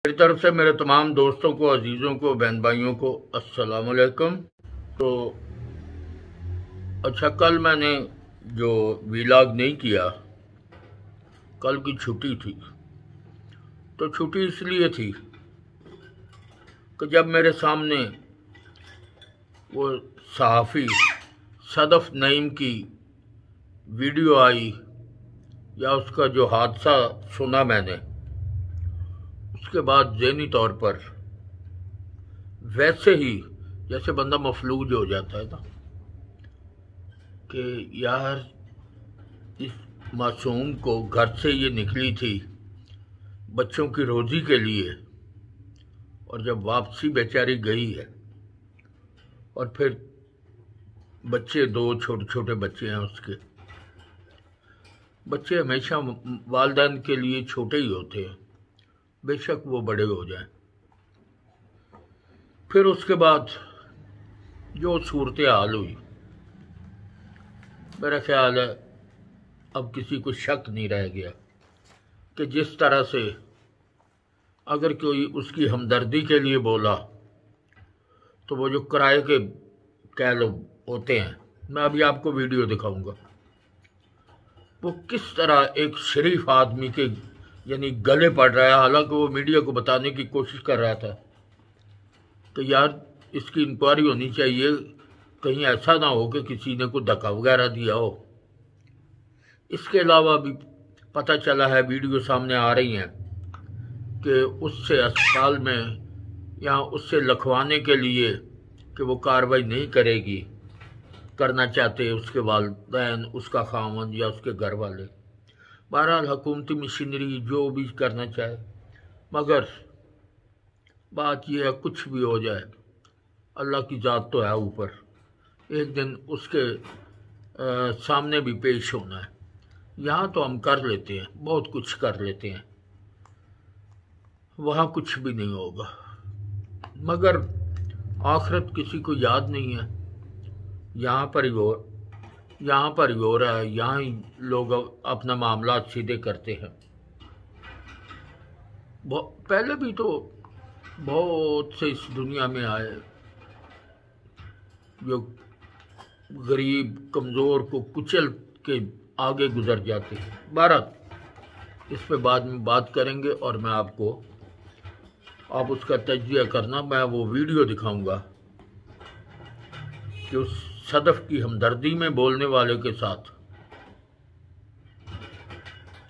मेरी तरफ से मेरे तमाम दोस्तों को, अजीज़ों को, बहन भाइयों को अस्सलाम वालेकुम। तो अच्छा, कल मैंने जो वीलॉग नहीं किया, कल की छुट्टी थी। तो छुट्टी इसलिए थी कि जब मेरे सामने वो सहाफ़ी सदफ नईम की वीडियो आई या उसका जो हादसा सुना मैंने, उसके बाद ज़हनी तौर पर वैसे ही जैसे बंदा मफलूज हो जाता है ना, कि यार इस मासूम को घर से ये निकली थी बच्चों की रोज़ी के लिए, और जब वापसी बेचारी गई है, और फिर बच्चे, दो छोटे छोटे बच्चे हैं उसके। बच्चे हमेशा वालिदैन के लिए छोटे ही होते हैं, बेशक वो बड़े हो जाएं। फिर उसके बाद जो सूरत हाल हुई, मेरा ख्याल है अब किसी को शक नहीं रह गया कि जिस तरह से अगर कोई उसकी हमदर्दी के लिए बोला तो वो जो किराए के कह लो होते हैं, मैं अभी आपको वीडियो दिखाऊंगा, वो किस तरह एक शरीफ आदमी के यानी गले पड़ रहा है। हालांकि वो मीडिया को बताने की कोशिश कर रहा था कि यार इसकी इंक्वायरी होनी चाहिए, कहीं ऐसा ना हो कि किसी ने कोई धक्का वगैरह दिया हो। इसके अलावा भी पता चला है, वीडियो सामने आ रही हैं कि उससे अस्पताल में या उससे लिखवाने के लिए कि वो कार्रवाई नहीं करेगी, करना चाहते उसके वालिदैन, उसका खामन या उसके घर वाले। बहरहाल हुकूमती मशीनरी जो भी करना चाहे, मगर बात यह है कुछ भी हो जाए, अल्लाह की ज़ात तो है ऊपर, एक दिन उसके सामने भी पेश होना है। यहाँ तो हम कर लेते हैं, बहुत कुछ कर लेते हैं, वहाँ कुछ भी नहीं होगा, मगर आखिरत किसी को याद नहीं है। यहाँ पर ही हो रहा है, यहाँ ही लोग अपना मामला सीधे करते हैं। पहले भी तो बहुत से इस दुनिया में आए जो गरीब कमज़ोर को कुचल के आगे गुजर जाते हैं। भारत इस पे बाद में बात करेंगे, और मैं आप उसका तज्जिया करना। मैं वो वीडियो दिखाऊंगा कि उस सदफ की हमदर्दी में बोलने वाले के साथ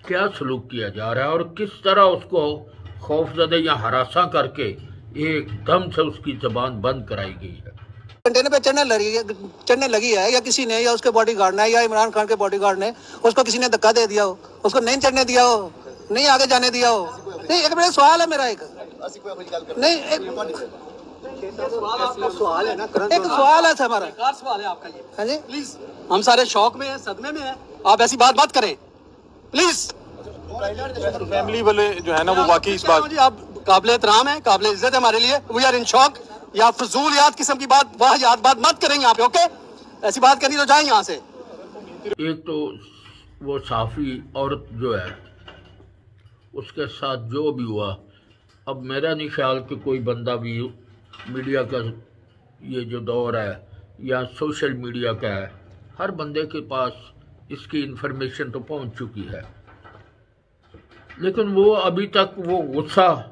क्या सलूक किया जा रहा है और किस तरह उसको खौफजदा या हरासा करके एकदम से उसकी जबान बंद कराई गई है। कंटेनर पे चढ़ने लगी है या किसी ने, या उसके बॉडीगार्ड ने, या इमरान खान के बॉडीगार्ड ने, उसको किसी ने धक्का दे दिया हो, उसको नहीं चढ़ने दिया हो, नहीं आगे जाने दिया हो। नहीं, एक मेरा सवाल है, मेरा एक सवाल है ना, एक सवाल है हमारा, सवाल है आपका ये। हाँ जी, प्लीज, हम सारे शौक में हैं, सदमे में हैं, आप ऐसी बात मत करें प्लीज। फैमिली वाले जो है ना, वो वाकई इस बात जी, आप काबिल एहतराम है, काबिल इज्जत है हमारे लिए। We are in shock. या फजूल याद किस्म की बात, वाह याद बात मत करेंगे यहाँ पे, ओके? ऐसी बात करनी तो जाए यहाँ से। एक तो वो साफ़ी औरत जो है, उसके साथ जो भी हुआ, अब मेरा नहीं ख्याल कि कोई बंदा भी मीडिया का ये जो दौर है या सोशल मीडिया का है, हर बंदे के पास इसकी इन्फॉर्मेशन तो पहुंच चुकी है, लेकिन वो अभी तक वो गुस्सा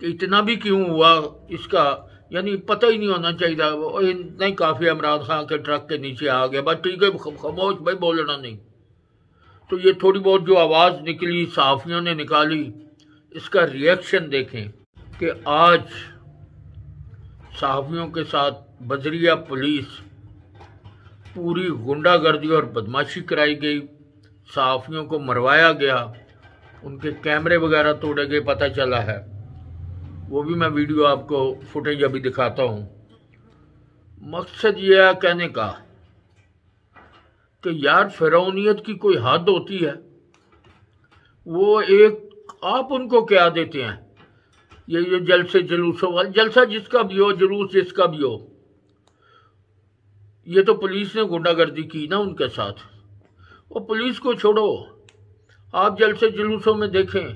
कि इतना भी क्यों हुआ इसका, यानी पता ही नहीं होना चाहिए। नहीं, काफ़ी इमरान खान के ट्रक के नीचे आ गया, बस ठीक है, खामोश भाई, बोलना नहीं। तो ये थोड़ी बहुत जो आवाज़ निकली, सहाफ़ियों ने निकाली, इसका रिएक्शन देखें कि आज सहाफ़ियों के साथ बजरिया पुलिस पूरी गुंडागर्दी और बदमाशी कराई गई, सहाफ़ियों को मरवाया गया, उनके कैमरे वगैरह तोड़े गए, पता चला है। वो भी मैं वीडियो आपको फुटेज अभी दिखाता हूँ। मकसद ये है कहने का कि यार फ़िरौनियत की कोई हद होती है। वो एक आप उनको क्या देते हैं, ये जलसे जुलूसों वाले, जलसा जिसका भी हो, जुलूस जिसका भी हो, ये तो पुलिस ने गुंडागर्दी की ना उनके साथ। वो पुलिस को छोड़ो, आप जलसे जुलूसों में देखें,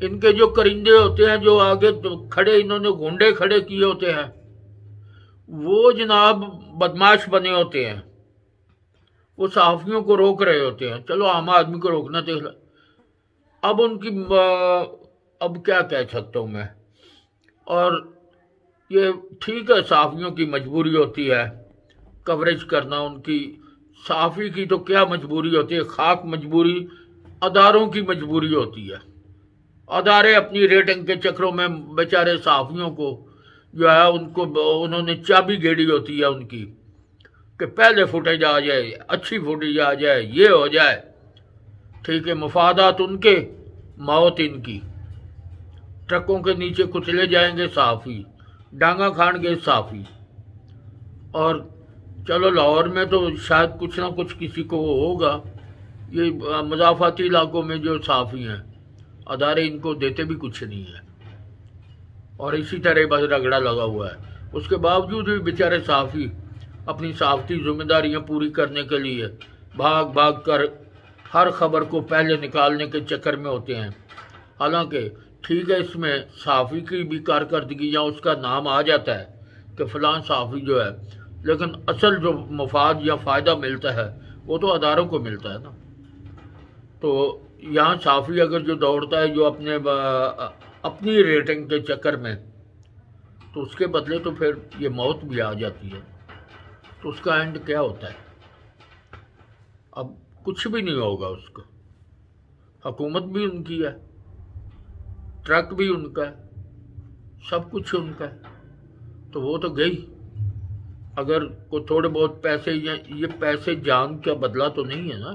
इनके जो करिंदे होते हैं, जो आगे खड़े इन्होंने गुंडे खड़े किए होते हैं, वो जनाब बदमाश बने होते हैं। वो सहाफ़ियों को रोक रहे होते हैं। चलो आम आदमी को रोकना चाहिए। अब उनकी अब क्या कह सकता हूँ मैं। और ये ठीक है, सहाफ़ियों की मजबूरी होती है कवरेज करना। उनकी सहाफ़ी की तो क्या मजबूरी होती है, खाक मजबूरी अदारों की मजबूरी होती है। अदारे अपनी रेटिंग के चक्रों में बेचारे सहाफ़ियों को जो है उनको उन्होंने चाबी गेड़ी होती है उनकी, कि पहले फुटेज आ जाए, अच्छी फुटेज आ जाए, ये हो जाए। ठीक है, मफादात उनके, मौत इनकी। ट्रकों के नीचे कुचले जाएंगे सहाफ़ी, डांगा खाएंगे सहाफ़ी। और चलो लाहौर में तो शायद कुछ ना कुछ किसी को होगा। ये मज़ाफ़ाती इलाकों में जो सहाफ़ी हैं, अदारे इनको देते भी कुछ नहीं है, और इसी तरह बस रगड़ा लगा हुआ है। उसके बावजूद भी बेचारे सहाफ़ी अपनी सहाफ़ती जिम्मेदारियां पूरी करने के लिए भाग भाग कर हर खबर को पहले निकालने के चक्कर में होते हैं। हालांकि ठीक है, इसमें सहाफ़ी की भी कारकर्दगी या उसका नाम आ जाता है कि फ़लाँ सहाफ़ी जो है, लेकिन असल जो मफाद या फ़ायदा मिलता है वो तो अदारों को मिलता है ना। तो यहाँ सहाफ़ी अगर जो दौड़ता है जो अपनी रेटिंग के चक्कर में, तो उसके बदले तो फिर ये मौत भी आ जाती है। तो उसका एंड क्या होता है? अब कुछ भी नहीं होगा उसका। हुकूमत भी उनकी है, ट्रक भी उनका है, सब कुछ उनका है। तो वो तो गई। अगर को थोड़े बहुत पैसे, ये पैसे जान का बदला तो नहीं है ना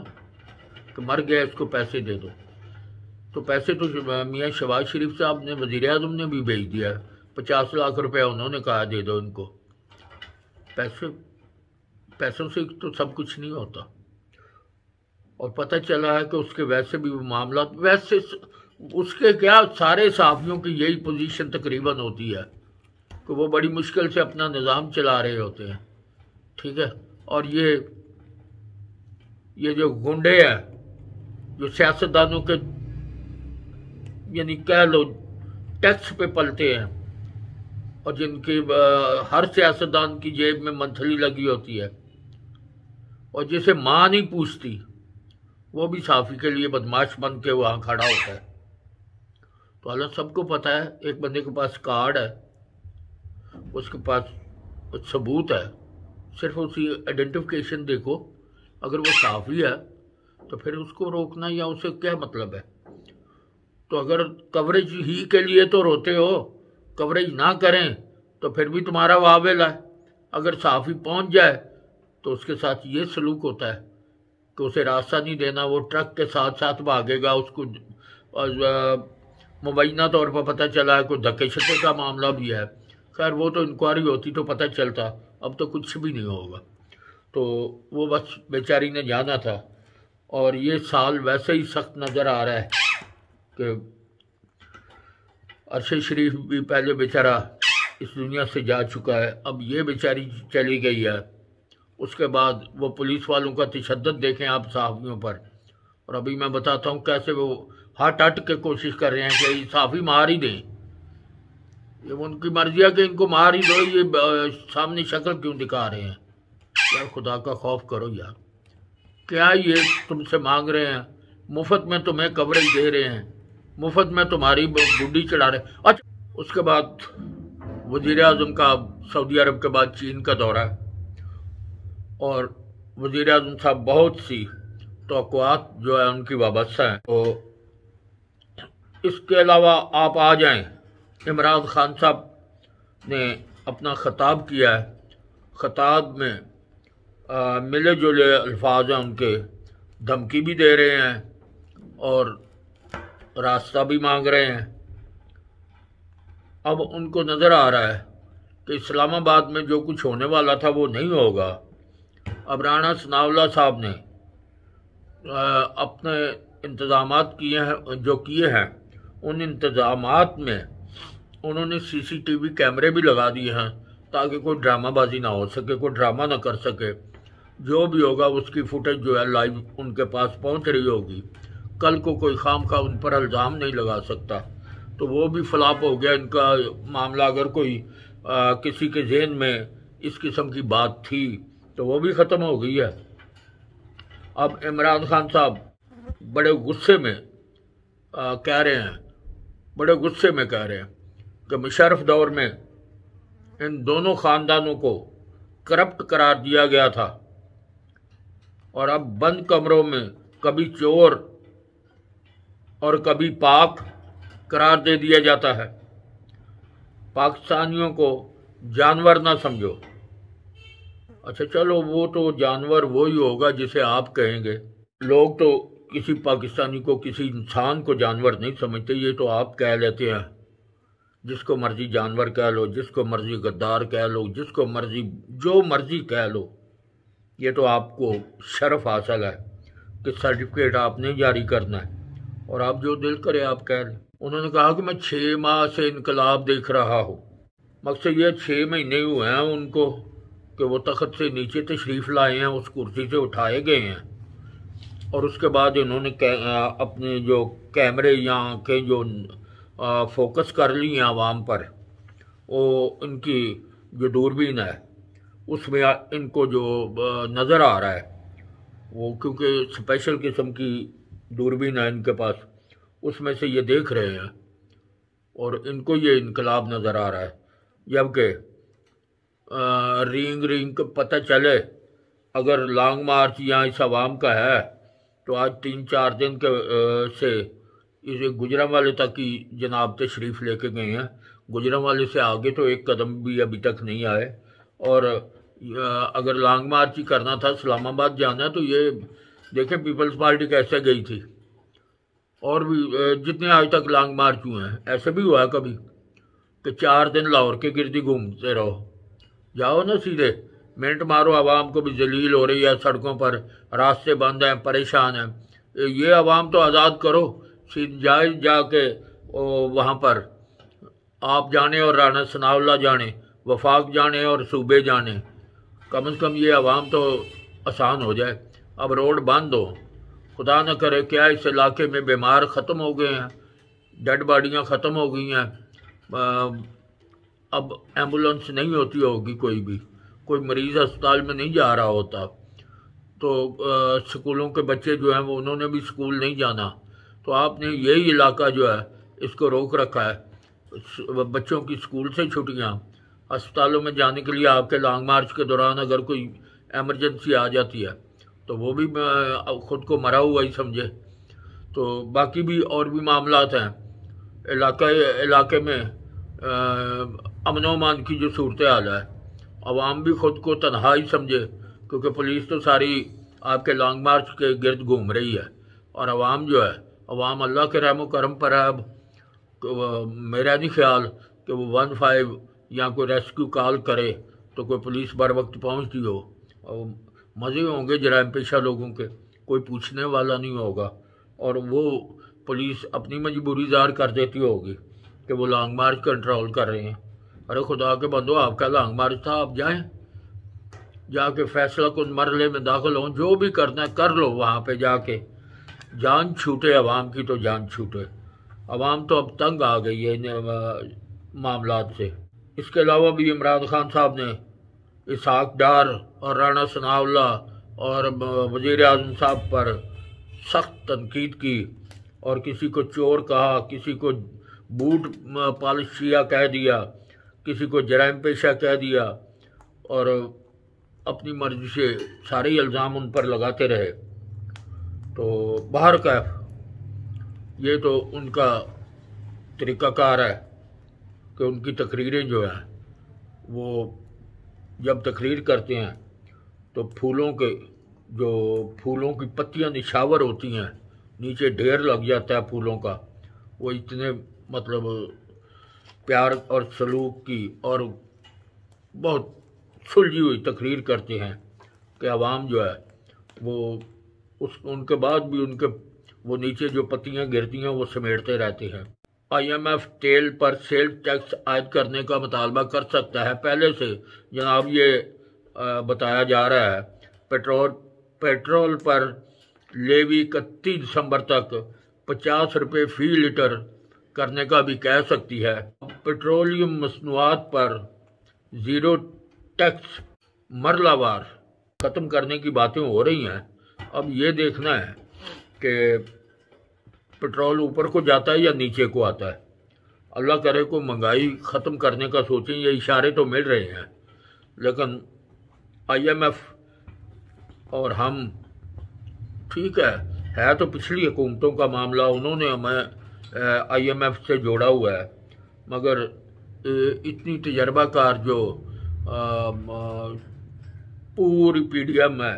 कि मर गया इसको पैसे दे दो। तो पैसे तो मियाँ शहबाज शरीफ साहब ने, वज़ीर आज़म ने भी भेज दिया। 50 लाख रुपए उन्होंने कहा दे दो इनको। पैसों से तो सब कुछ नहीं होता। और पता चला है कि उसके वैसे भी मामला, वैसे उसके क्या, सारे सहाफ़ियों की यही पोजीशन तकरीबन होती है कि वो बड़ी मुश्किल से अपना निज़ाम चला रहे होते हैं। ठीक है, और ये जो गुंडे हैं, जो सियासतदानों के यानी कह लो टैक्स पे पलते हैं, और जिनकी हर सियासतदान की जेब में मंथली लगी होती है, और जिसे माँ नहीं पूछती, वो भी सहाफ़ी के लिए बदमाश बन के वहाँ खड़ा होता है। तो हालांकि सबको पता है, एक बंदे के पास कार्ड है, उसके पास सबूत है, सिर्फ उसकी आइडेंटिफिकेशन देखो। अगर वो सहाफ़ी है तो फिर उसको रोकना या उसे क्या मतलब है? तो अगर कवरेज ही के लिए तो रोते हो, कवरेज ना करें तो फिर भी तुम्हारा वावेला है। अगर सहाफ़ी पहुंच जाए तो उसके साथ ये सलूक होता है कि उसे रास्ता नहीं देना, वो ट्रक के साथ साथ भागेगा। उसको मुबैना तौर पर पता चला है कोई धक्के शक्के का मामला भी है। खैर वो तो इंक्वायरी होती तो पता चलता, अब तो कुछ भी नहीं होगा। तो वो बस बेचारी ने जाना था। और ये साल वैसे ही सख्त नज़र आ रहा है कि अरशद शरीफ भी पहले बेचारा इस दुनिया से जा चुका है, अब ये बेचारी चली गई है। उसके बाद वो पुलिस वालों का तशद्दुद देखें आप सहाफ़ियों पर। और अभी मैं बताता हूँ कैसे वो हट के कोशिश कर रहे हैं कि सहाफ़ी मार ही दें। ये उनकी मर्जी है कि इनको मार ही दो, ये सामने शक्ल क्यों दिखा रहे हैं? यार खुदा का खौफ करो यार, क्या ये तुमसे मांग रहे हैं? मुफ्त में तुम्हें कवरेज दे रहे हैं, मुफ्त में तुम्हारी बुड्ढी चढ़ा रहे हैं। अच्छा, उसके बाद वज़ीर आज़म का सऊदी अरब के बाद चीन का दौरा है, और वज़ीर आज़म साहब बहुत सी तवक्कुआत जो है उनकी वाबस्ता हैं। तो इसके अलावा आप आ जाएं, इमरान खान साहब ने अपना ख़ताब किया है। ख़ताब में मिले जुले अल्फाज हैं उनके, धमकी भी दे रहे हैं और रास्ता भी मांग रहे हैं। अब उनको नज़र आ रहा है कि इस्लामाबाद में जो कुछ होने वाला था वो नहीं होगा। अब राणा सनाउल्लाह साहब ने अपने इंतज़ामात किए हैं, जो किए हैं उन इंतज़ामात में उन्होंने CCTV कैमरे भी लगा दिए हैं ताकि कोई ड्रामाबाजी ना हो सके, कोई ड्रामा ना कर सके। जो भी होगा उसकी फुटेज जो है लाइव उनके पास पहुंच रही होगी। कल को कोई खामखा उन पर इल्ज़ाम नहीं लगा सकता। तो वो भी फ्लॉप हो गया इनका मामला। अगर कोई किसी के जहन में इस किस्म की बात थी तो वो भी ख़त्म हो गई है। अब इमरान खान साहब बड़े गुस्से में कह रहे हैं, बड़े गुस्से में कह रहे हैं कि मुशर्रफ दौर में इन दोनों ख़ानदानों को करप्ट करार दिया गया था और अब बंद कमरों में कभी चोर और कभी पाक करार दे दिया जाता है। पाकिस्तानियों को जानवर ना समझो। अच्छा चलो, वो तो जानवर वो ही होगा जिसे आप कहेंगे। लोग तो किसी पाकिस्तानी को, किसी इंसान को जानवर नहीं समझते, ये तो आप कह लेते हैं। जिसको मर्जी जानवर कह लो, जिसको मर्जी गद्दार कह लो, जिसको मर्जी जो मर्जी कह लो, ये तो आपको शर्फ हासिल है कि सर्टिफिकेट आपने जारी करना है और आप जो दिल करे आप कह लें। उन्होंने कहा कि मैं 6 माह से इनकलाब देख रहा हूँ। मकसद ये 6 महीने हुए हैं उनको कि वो तख्त से नीचे तशरीफ़ लाए हैं, उस कुर्सी से उठाए गए हैं और उसके बाद इन्होंने अपने जो कैमरे या आँखें जो फोकस कर ली हैं आवाम पर, वो इनकी जो दूरबीन है उसमें इनको जो नज़र आ रहा है वो, क्योंकि स्पेशल किस्म की दूरबीन है इनके पास, उसमें से ये देख रहे हैं और इनको ये इनकलाब नज़र आ रहा है। जबकि रिंग का पता चले अगर लॉन्ग मार्च या इस आवाम का है तो आज 3-4 दिन के से इसे गुजरांवाले तक की जनाब तशरीफ़ लेके गए हैं। गुजरांवाले से आगे तो एक कदम भी अभी तक नहीं आए और अगर लॉन्ग मार्च ही करना था, इस्लामाबाद जाना है, तो ये देखें पीपल्स पार्टी कैसे गई थी। और भी जितने आज तक लॉन्ग मार्च हुए हैं, ऐसे भी हुआ है कभी कि 4 दिन लाहौर के गिर्दी घूमते रहो। जाओ ना सीधे, मिनट मारो, आवाम को भी जलील हो रही है, सड़कों पर रास्ते बंद हैं, परेशान हैं। ये आवाम तो आज़ाद करो, सीधे जाए जाके वहाँ पर आप जाने और राना सनाउल्लाह जाने, वफाक जाने और सूबे जाने, कम से कम ये आवाम तो आसान हो जाए। अब रोड बंद हो, खुदा न करे क्या इस इलाके में बीमार ख़त्म हो गए हैं, डेड बॉडियाँ ख़त्म हो गई हैं, अब एम्बुलेंस नहीं होती होगी, कोई मरीज़ अस्पताल में नहीं जा रहा होता, तो स्कूलों के बच्चे जो हैं वो उन्होंने भी स्कूल नहीं जाना, तो आपने यही इलाका जो है इसको रोक रखा है। बच्चों की स्कूल से छुट्टियाँ, अस्पतालों में जाने के लिए आपके लॉन्ग मार्च के दौरान अगर कोई एमरजेंसी आ जाती है तो वो भी ख़ुद को मरा हुआ ही समझे। तो बाकी भी और भी मामलात हैं इलाके में। अमन व अमान की जो सूरत हाल है, अवाम भी ख़ुद को तन्हा ही समझे, क्योंकि पुलिस तो सारी आपके लॉन्ग मार्च के गिर्द घूम रही है और अवाम जो है, अवाम अल्लाह के रहम करम पर है। अब मेरा नहीं ख्याल कि वो 15 या कोई रेस्क्यू कॉल करे तो कोई पुलिस बर वक्त पहुँचती हो, और मज़े होंगे जराइम पेशा लोगों के, कोई पूछने वाला नहीं होगा और वो पुलिस अपनी मजबूरी ज़ाहिर कर देती होगी कि वो लॉन्ग मार्च कंट्रोल कर रहे हैं। अरे खुदा के बंदो, आपका लॉन्ग मार्च था, आप जाएं, जाके फैसला कुन मरले में दाखिल हों, जो भी करना है कर लो वहाँ पे जाके। जान छूटे अवाम की तो जान छूटे। अवाम तो अब तंग आ गई है इन मामलात से। इसके अलावा भी इमरान खान साहब ने इसहाक डार और राना सनाउल्लाह और वज़ीर आज़म साहब पर सख्त तनकीद की और किसी को चोर कहा, किसी को बूट पॉलिशिया कह दिया, किसी को जराइम पेशा कह दिया और अपनी मर्जी से सारे इल्ज़ाम उन पर लगाते रहे। तो बाहर कैफ ये तो उनका तरीक़ाकार है कि उनकी तकरीरें जो हैं वो जब तकरीर करते हैं तो फूलों की पत्तियां निछावर होती हैं, नीचे ढेर लग जाता है फूलों का। वो इतने मतलब प्यार और सलूक की और बहुत सुलझी हुई तकरीर करते हैं कि आवाम जो है वो उनके बाद भी वो नीचे जो पत्तियां गिरती हैं वो समेटते रहते हैं। IMF तेल पर सेल्फ टैक्स आयद करने का मुतालबा कर सकता है। पहले से जनाब ये बताया जा रहा है पेट्रोल पर लेवी 31 दिसंबर तक 50 रुपये फ़ी लीटर करने का भी कह सकती है। पेट्रोलियम मसनूआत पर ज़ीरो टैक्स मरलावार ख़त्म करने की बातें हो रही हैं। अब ये देखना है कि पेट्रोल ऊपर को जाता है या नीचे को आता है। अल्लाह करे को महंगाई ख़त्म करने का सोचें, ये इशारे तो मिल रहे हैं, लेकिन IMF और हम ठीक है तो पिछली हुकूमतों का मामला, उन्होंने हमें IMF से जोड़ा हुआ है, मगर इतनी तजर्बाकार जो पूरी PDM है,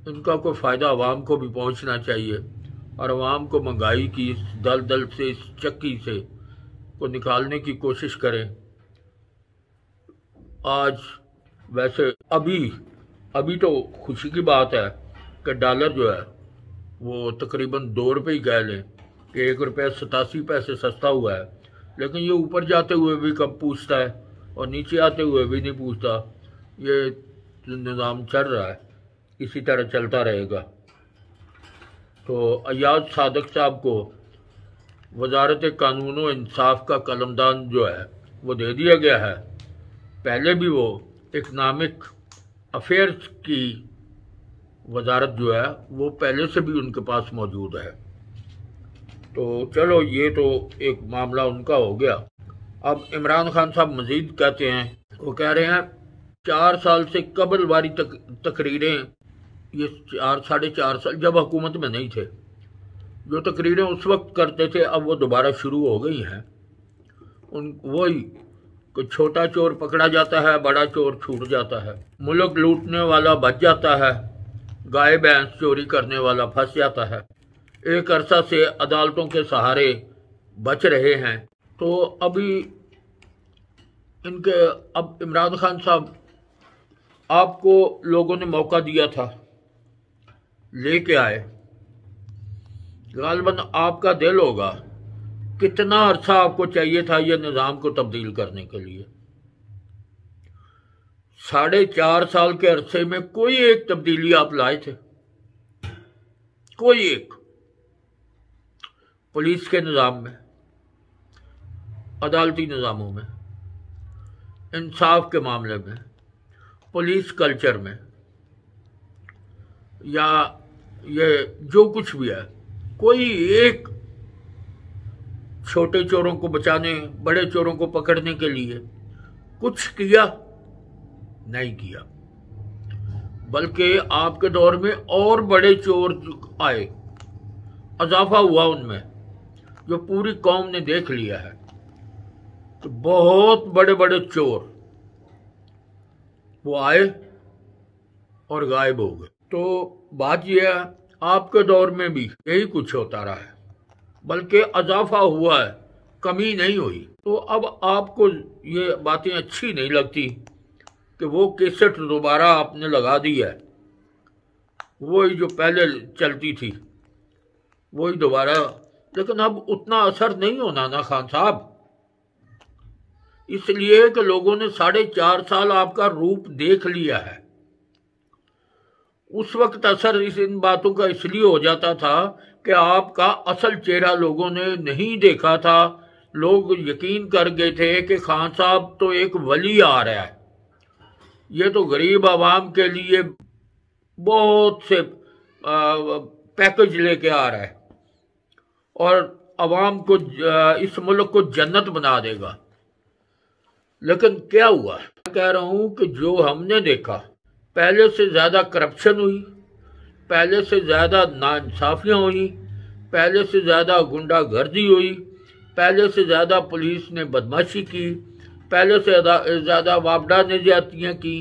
इनका कोई फ़ायदा आवाम को भी पहुंचना चाहिए और आवाम को महंगाई की इस दलदल से, इस चक्की से को निकालने की कोशिश करें। आज वैसे अभी तो खुशी की बात है कि डॉलर जो है वो तकरीबन 2 रुपये ही कह लें कि 1 रुपये 87 पैसे सस्ता हुआ है, लेकिन ये ऊपर जाते हुए भी कब पूछता है और नीचे आते हुए भी नहीं पूछता। ये निज़ाम चल रहा है, इसी तरह चलता रहेगा। तो अयाज सादक साहब को वजारत कानून व इंसाफ का कलमदान जो है वो दे दिया गया है। पहले भी वो इकनॉमिक अफेयर्स की वजारत जो है वो पहले से भी उनके पास मौजूद है। तो चलो, ये तो एक मामला उनका हो गया। अब इमरान खान साहब मजीद कहते हैं, वो कह रहे हैं 4 साल से कबल वारी तकरीरें, ये 4-4.5 साल जब हुकूमत में नहीं थे, जो तकरीरें उस वक्त करते थे अब वो दोबारा शुरू हो गई हैं। वही कि छोटा चोर पकड़ा जाता है, बड़ा चोर छूट जाता है, मुल्क लूटने वाला बच जाता है, गाय भैंस चोरी करने वाला फंस जाता है। एक अरसा से अदालतों के सहारे बच रहे हैं। तो अभी अब इमरान खान साहब, आपको लोगों ने मौका दिया था, लेके आए, गालिबन आपका दिल होगा कितना अरसा आपको चाहिए था ये निज़ाम को तब्दील करने के लिए। 4.5 साल के अरसे में कोई एक तब्दीली आप लाए थे? कोई एक? पुलिस के निज़ाम में, अदालती निज़ामों में, इंसाफ के मामले में, पुलिस कल्चर में, या ये जो कुछ भी है, कोई एक छोटे चोरों को बचाने, बड़े चोरों को पकड़ने के लिए कुछ किया? नहीं किया। बल्कि आपके दौर में और बड़े चोर आए, इजाफा हुआ उनमें, जो पूरी कौम ने देख लिया है। तो बहुत बड़े बड़े चोर वो आए और गायब हो गए। तो बात यह है, आपके दौर में भी यही कुछ होता रहा है, बल्कि इजाफा हुआ है, कमी नहीं हुई। तो अब आपको ये बातें अच्छी नहीं लगती कि वो कैसेट दोबारा आपने लगा दी है, वही जो पहले चलती थी वही दोबारा, लेकिन अब उतना असर नहीं होना ना खान साहब, इसलिए कि लोगों ने 4.5 साल आपका रूप देख लिया है। उस वक्त असर इन बातों का इसलिए हो जाता था कि आपका असल चेहरा लोगों ने नहीं देखा था। लोग यकीन कर गए थे कि खान साहब तो एक वली आ रहा है, ये तो गरीब आवाम के लिए बहुत से पैकेज लेके आ रहा है और आवाम को, इस मुल्क को जन्नत बना देगा। लेकिन क्या हुआ? कह रहा हूं कि जो हमने देखा, पहले से ज़्यादा करप्शन हुई, पहले से ज़्यादा नाइंसाफियाँ हुई, पहले से ज़्यादा गुंडागर्दी हुई, पहले से ज़्यादा पुलिस ने बदमाशी की, पहले से ज़्यादा वापडा ने ज्यादतियाँ की,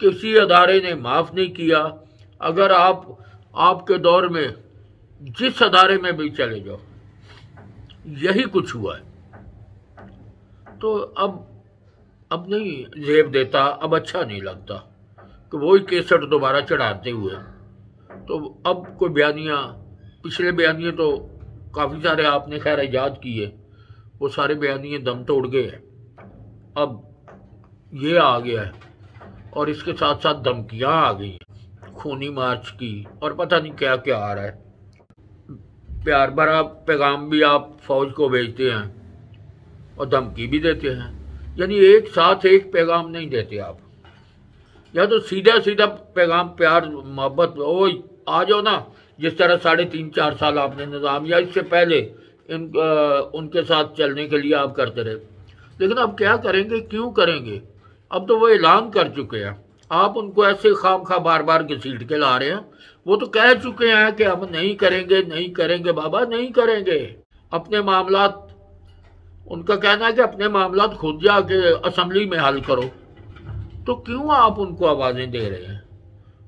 किसी अदारे ने माफ़ नहीं किया। अगर आपके दौर में जिस अदारे में भी चले जाओ यही कुछ हुआ है। तो अब नहीं जेब देता, अब अच्छा नहीं लगता कि वही केसट दोबारा चढ़ाते हुए। तो अब कोई बयानियाँ, पिछले बयानिए तो काफ़ी सारे आपने खैर ईजाद किए, वो सारे बयानिए दम तोड़ गए हैं। अब ये आ गया है और इसके साथ साथ धमकियाँ आ गई हैं, खूनी मार्च की और पता नहीं क्या क्या आ रहा है। प्यार भरा पैगाम भी आप फौज को भेजते हैं और धमकी भी देते हैं। यानी एक साथ एक पैगाम नहीं देते आप, या तो सीधा सीधा पैगाम प्यार मोहब्बत, ओ आ जाओ ना, जिस तरह 3.5-4 साल आपने निज़ाम या इससे पहले उनके साथ चलने के लिए आप करते रहे। लेकिन अब क्या करेंगे, क्यों करेंगे? अब तो वो ऐलान कर चुके हैं, आप उनको ऐसे खामखा बार बार घसीट के ला रहे हैं। वो तो कह चुके हैं कि हम नहीं करेंगे, नहीं करेंगे बाबा, नहीं करेंगे। अपने मामलात, उनका कहना है कि अपने मामलात खुद जाके असम्बली में हल करो। तो क्यों आप उनको आवाज़ें दे रहे हैं,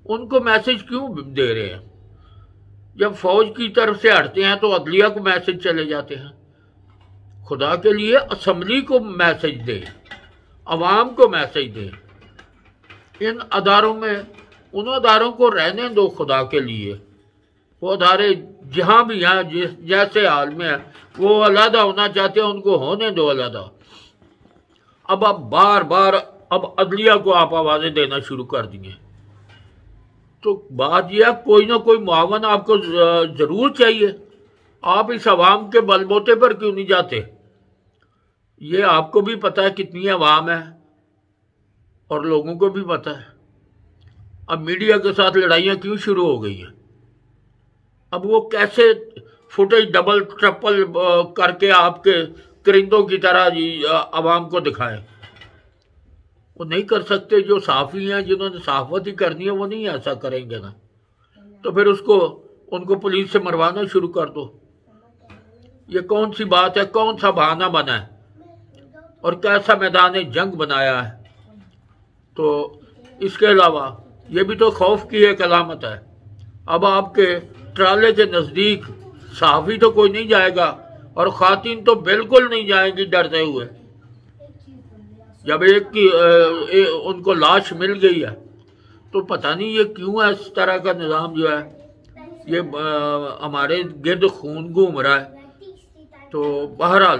उनको मैसेज क्यों दे रहे हैं? जब फौज की तरफ से हटते हैं तो अदलिया को मैसेज चले जाते हैं। खुदा के लिए असम्बली को मैसेज दें, अवाम को मैसेज दें। इन अदारों में, उन अदारों को रहने दो खुदा के लिए। वो अदारे जहाँ भी हैं, जिस जैसे हाल में है, वो अलहदा होना चाहते हैं, उनको होने दो अलहदा। अब आप बार बार अब अदलिया को आप आवाज़ें देना शुरू कर दिए। तो बात यह, कोई ना कोई मुआवन आपको ज़रूर चाहिए। आप इस अवाम के बलबोते पर क्यों नहीं जाते? ये आपको भी पता है कितनी अवाम है, और लोगों को भी पता है। अब मीडिया के साथ लड़ाइयाँ क्यों शुरू हो गई हैं? अब वो कैसे फुटेज डबल ट्रिपल करके आपके करिंदों की तरह अवाम को दिखाएं? वो नहीं कर सकते। जो साफ़ी हैं, जिन्होंने सहाफ़त ही करनी है, वो नहीं ऐसा करेंगे ना। तो फिर उनको पुलिस से मरवाना शुरू कर दो। ये कौन सी बात है, कौन सा बहाना बना है, और कैसा मैदान जंग बनाया है? तो इसके अलावा ये भी तो खौफ की एक अलामत है। अब आपके ट्राले के नज़दीक सहाफ़ी तो कोई नहीं जाएगा, और ख़ातिन तो बिल्कुल नहीं जाएंगी डरते हुए। जब उनको लाश मिल गई है, तो पता नहीं ये क्यों है, इस तरह का निज़ाम जो है ये हमारे गिर्द खून घूम रहा है। तो बहरहाल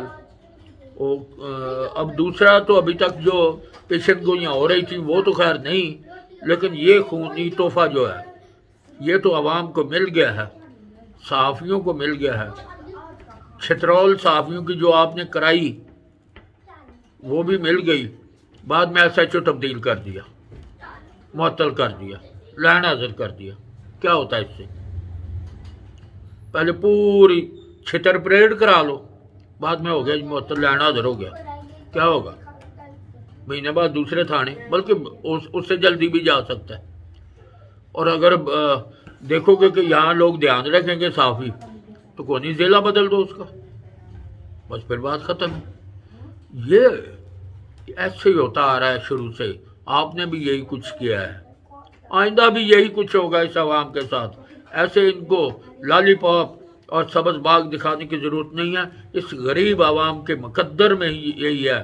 अब दूसरा तो अभी तक जो पेशन गोइयाँ हो रही थी वो तो खैर नहीं, लेकिन ये खूनी तोहफा जो है ये तो आवाम को मिल गया है, सहाफ़ियों को मिल गया है। छित्रौल सहाफ़ियों की जो आपने कराई वो भी मिल गई। बाद में SHO तब्दील कर दिया, मुअत्तल कर दिया, लाइन हाजिर कर दिया। क्या होता है इससे? पहले पूरी छितर परेड करा लो, बाद में हो गया मुअत्तल, लाइन हाजिर हो गया। क्या होगा? महीने बाद दूसरे थाने, बल्कि उससे जल्दी भी जा सकता है। और अगर देखोगे कि यहाँ लोग ध्यान रखेंगे सहाफ़ी, तो कौन ही ज़िला बदल दो उसका, बस फिर बात ख़त्म है। ये ऐसे ही होता आ रहा है शुरू से। आपने भी यही कुछ किया है, आइंदा भी यही कुछ होगा इस आवाम के साथ। ऐसे इनको लॉलीपॉप और सब्ज़ बाग दिखाने की ज़रूरत नहीं है। इस गरीब आवाम के मुकद्दर में ही यही है,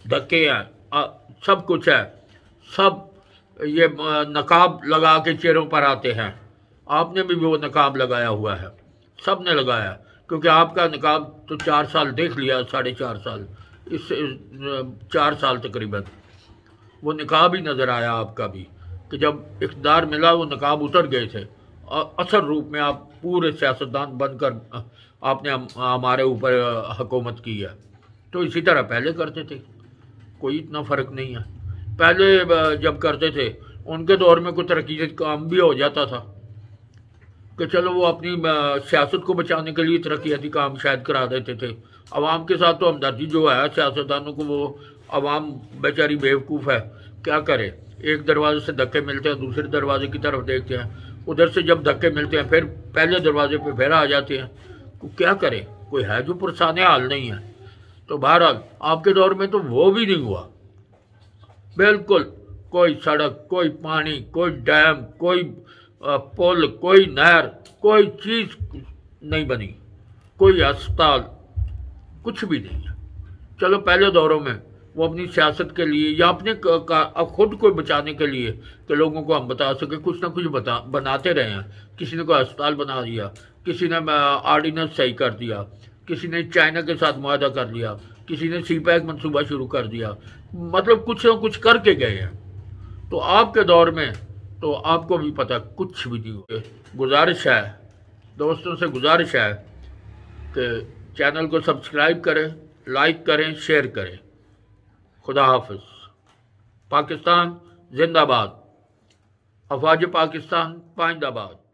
धक्के हैं, सब कुछ है। सब ये नकाब लगा के चेहरों पर आते हैं। आपने भी वो नकाब लगाया हुआ है, सब ने लगाया, क्योंकि आपका नकाब तो 4 साल देख लिया, 4.5 साल, इस 4 साल तकरीबन वो नकाब ही नज़र आया आपका भी, कि जब इक़्तिदार मिला वो नकाब उतर गए थे। और असल रूप में आप पूरे सियासतदान बनकर आपने हमारे ऊपर हुकूमत की है। तो इसी तरह पहले करते थे, कोई इतना फ़र्क नहीं है। पहले जब करते थे उनके दौर में कोई तरक्की काम भी हो जाता था कि चलो वो अपनी सियासत को बचाने के लिए तरक्याती काम शायद करा देते थे। आवाम के साथ तो हमदर्दी जो है सियासतदानों को, वो आवाम बेचारी बेवकूफ़ है, क्या करे। एक दरवाजे से धक्के मिलते हैं, दूसरे दरवाजे की तरफ देखते हैं, उधर से जब धक्के मिलते हैं फिर पहले दरवाजे पे फिर आ जाते हैं। तो क्या करे, कोई है जो पुरसाने हाल नहीं है। तो बहरहाल आपके दौर में तो वो भी नहीं हुआ, बिल्कुल कोई सड़क, कोई पानी, कोई डैम, कोई पुल, कोई नहर, कोई चीज़ नहीं बनी, कोई अस्पताल, कुछ भी नहीं है। चलो पहले दौरों में वो अपनी सियासत के लिए या अपने खुद को बचाने के लिए कि लोगों को हम बता सके, कुछ ना कुछ बनाते रहे हैं। किसी ने कोई अस्पताल बना दिया, किसी ने ऑर्डिनेंस सही कर दिया, किसी ने चाइना के साथ मुआहदा कर लिया, किसी ने CPEC मंसूबा शुरू कर दिया, मतलब कुछ ना कुछ करके गए हैं। तो आपके दौर में तो आपको भी पता कुछ भी नहीं हुआ। गुजारिश है, दोस्तों से गुजारिश है कि चैनल को सब्सक्राइब करें, लाइक करें, शेयर करें। खुदा हाफिज। पाकिस्तान जिंदाबाद। अफवाज पाकिस्तान पाइंदाबाद।